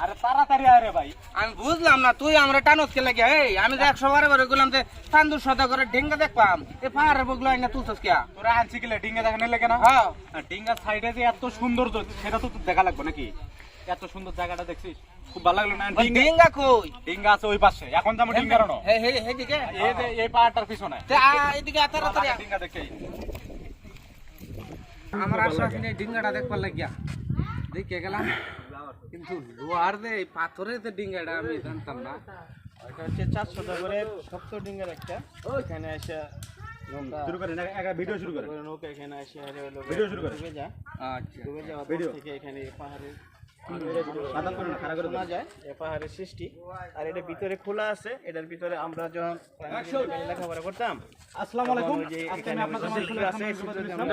আরে তাড়াতাড়ি আরে ভাই, আমি বুঝলাম না তুই আমরা টানত কে লাগে। এই আমি তো 100 বারে গেলাম যে চান্দুর সদা করে ঢেঙ্গা দেখলাম, এই পাহাড়ের বগলো আইনা তুলছস কে? তোরা আনছি গেলে ডিঙ্গা দেখা নিলে কেন? হ্যাঁ ডিঙ্গার সাইডে যে এত সুন্দর সেটা তো তোর দেখা লাগবে নাকি? এত সুন্দর জায়গাটা দেখছিস, খুব ভালো লাগলো না? ঢেঙ্গা কই? ডিঙ্গা আছে ওই পাশে, এখন যাবো ডিঙ্গার নো। হে হে হে দিকে এই পাহাড়টার পিছনে এদিকে তাড়াতাড়ি ডিঙ্গা দেখে। আমার আশপাশে নেই ডিঙ্গাটা দেখবার লাগিয়া দেখে গেলাম, কিন্তু লোহার যে এই পাথরের যে ডিঙ্গাটা আমি জানতাম না। এটা হচ্ছে 400 টাকা করে শক্ত ডিঙ্গার একটা। এখানে এসে শুরু করে না, একটা ভিডিও শুরু করে। নৌকা এখানে এসে ভিডিও শুরু করে। ডুবে যায়। আচ্ছা ডুবে যাওয়ার পর ভিডিও থেকে এখানে পাহাড়ে মাথা করে না, খাড়া করে না যায় এ পাহাড়ের সৃষ্টি। আর এটা ভিতরে খোলা আছে, এটার ভিতরে আমরা যখন লেখাপড়া করতাম। আসসালামু আলাইকুম। ওই যে আজকে এখানে আমি আপনাদের আমাদের সামনে আছে, শুরু সেটাতে করতেছি। আমরা-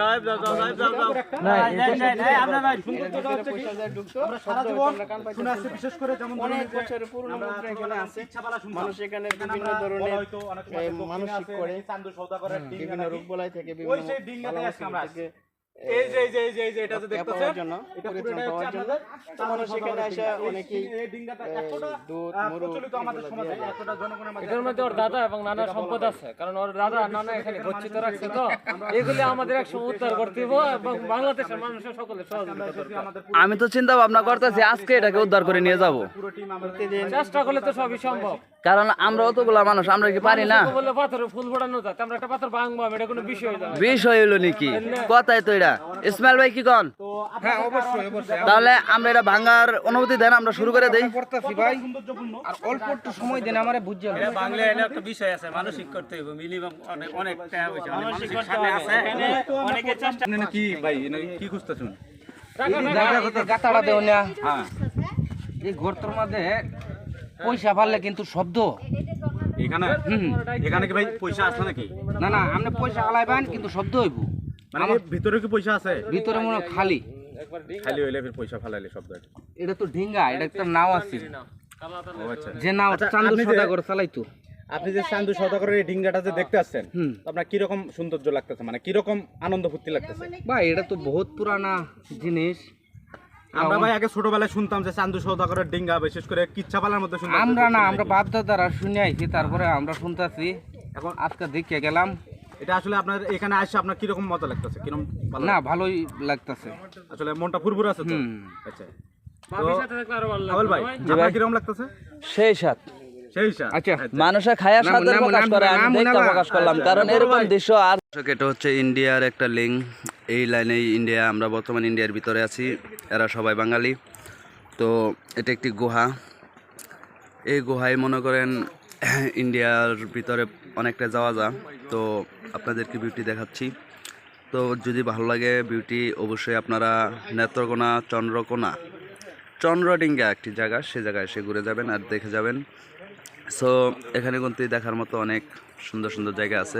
আমরা ভাই এটার ভিতরে পয়সা যায় ঢুকতো। আমরা সারা শব্দ জীবন আমরা কান পাইতে শুনে আসছি, শুনতাম। বিশেষ করে যেমন অনেক ধরুন যে বছরের পুরনো আমরা মুদ্রা এখানে আছে। ইচ্ছাবালা শুনতাম। মানুষ এখানে এখানে বিভিন্ন আমরা ধরনের বলা হয়তো অনেক সময় দক্ষিণে মানসিক আছে, করে চান্দু সওদাগরের ডিঙ্গা বিভিন্ন নাকি। রোগ বলাই থেকে ওই বিভিন্ন সেই ডিঙ্গাতে আজকে আমরা আসছি। থেকে এই যে এটা যে দেখতেছেন, পাওয়ার জন্য, এটা পরিত্রাণ পুরোটাই পাওয়ার হচ্ছে জন্য আপনাদের মানুষ এখানে চান্দু আসে সওদাগরের অনেকেই ডিঙ্গা। এই ডিঙ্গাটা এতটা দুধ, মুরগ প্রচলিত আমাদের এগুলো সমাজে, দিয়ে এতটা জনগণের মাঝে। এটার মধ্যে ওর দাদা এবং নানার সম্পদ আছে, কারণ ওর দাদা নানা এখানে গচ্ছিত রাখছে, তো এগুলি আমাদের একসময় উদ্ধার করতে হবে এবং বাংলাদেশের মানুষের সকলে সহযোগিতা করতে হবে। আমি তো চিন্তা ভাবনা করতেছি আজকে এটাকে উদ্ধার করে নিয়ে যাব, পুরো টিম আমরা চেষ্টা করলে তো সবই সম্ভব। কারণ আমরা অতগুলা মানুষ, আমরা কি পারি না? বললে পাথরে ফুল ফোটানো যায়, আমরা একটা পাথর ভাঙবো, এটা কোনো বিষয় না। বিষয় হইলো নাকি কথাই তো এটা। ইসমাইল ভাই কি কন? হ্যাঁ অবশ্যই অবশ্যই তাহলে আমরা এটা ভাঙার অনুমতি দেন, আমরা শুরু করে দেই। করতেছি ভাই, সৌন্দর্যপূর্ণ। আর অল্প একটু সময় দেন আমারে বুঝতে হবে। বাংলা এনে একটা বিষয় আছে, মানসিক করতে হবে মিনিমাম অনেক টাকা পয়সা মানসিক করতে হবে। এখানে অনেকে চেষ্টা আপনি কি ভাই কি খুঁজতেছেন? গাতাড়া দেও না, হ্যাঁ, এই গর্তের মধ্যে পয়সা পারলে কিন্তু শব্দ। এখানে এখানে কি ভাই পয়সা আছে নাকি? না না, আপনি পয়সা আলাইবেন কিন্তু শব্দ হইব। মানে এর ভিতরে কি পয়সা আছে? ভিতরে মনে হয় খালি। খালি হইলে ফির পয়সা ফালাইলে শব্দ হয়। এটা তো ঢেঙ্গা, এটা একটা নাও আছে, ও আচ্ছা। যে নাও আচ্ছা, চান্দু আপনি যে- সদাগর চালাইতো। আপনি যে চান্দু সওদাগরের এই ডিঙ্গাটা যে দেখতে আসছেন, হুম। আপনার কি রকম সৌন্দর্য লাগতেছে, মানে কি রকম আনন্দ ফুর্তি লাগতেছে? ভাই এটা তো বহুত পুরানা জিনিস। আমরা ভাই আগে ছোটবেলায় শুনতাম যে চান্দু সওদাগরের ডিঙ্গা, বিশেষ করে কিচ্ছাপালার মধ্যে শুনতাম। আমরা না, আমরা বাপ দাদারা শুনে আইছি, তারপরে আমরা শুনতেছি, এখন আজকে দেখে গেলাম। এটা আসলে আপনার এখানে আসে আপনার কি রকম মজা লাগতেছে, কিরকম ভালো না ভালোই লাগতেছে। আসলে মনটা ফুরফুর আছে তো? হুম। আচ্ছা ভাবির সাথে থাকলে আরো ভালো আবুল ভাই, লাগবে। আপনার কিরকম লাগতেছে? সেই সাথ সেই হিসাব। আচ্ছা মানুষে খায়া নাম- সাথে নাম- প্রকাশ নাম- করে, আমি নাম- দেখতে নাম- প্রকাশ করলাম, কারণ আচ্ছা, এরকম ভাই। দৃশ্য আর। এটা হচ্ছে ইন্ডিয়ার একটা লিঙ্ক, এই লাইনে ইন্ডিয়া, আমরা বর্তমানে ইন্ডিয়ার ভিতরে আছি, এরা সবাই বাঙালি। তো এটা একটি গুহা, এই গুহায় মনে করেন ইন্ডিয়ার ভিতরে অনেকটা যাওয়া যায়। তো আপনাদেরকে বিউটি দেখাচ্ছি, তো যদি ভালো লাগে বিউটি, অবশ্যই আপনারা নেত্রকোনা চন্দ্রডিঙ্গা একটি জায়গা, সে জায়গায় এসে ঘুরে যাবেন আর দেখে যাবেন। সো এখানে কিন্তু দেখার মতো অনেক সুন্দর সুন্দর জায়গা আছে।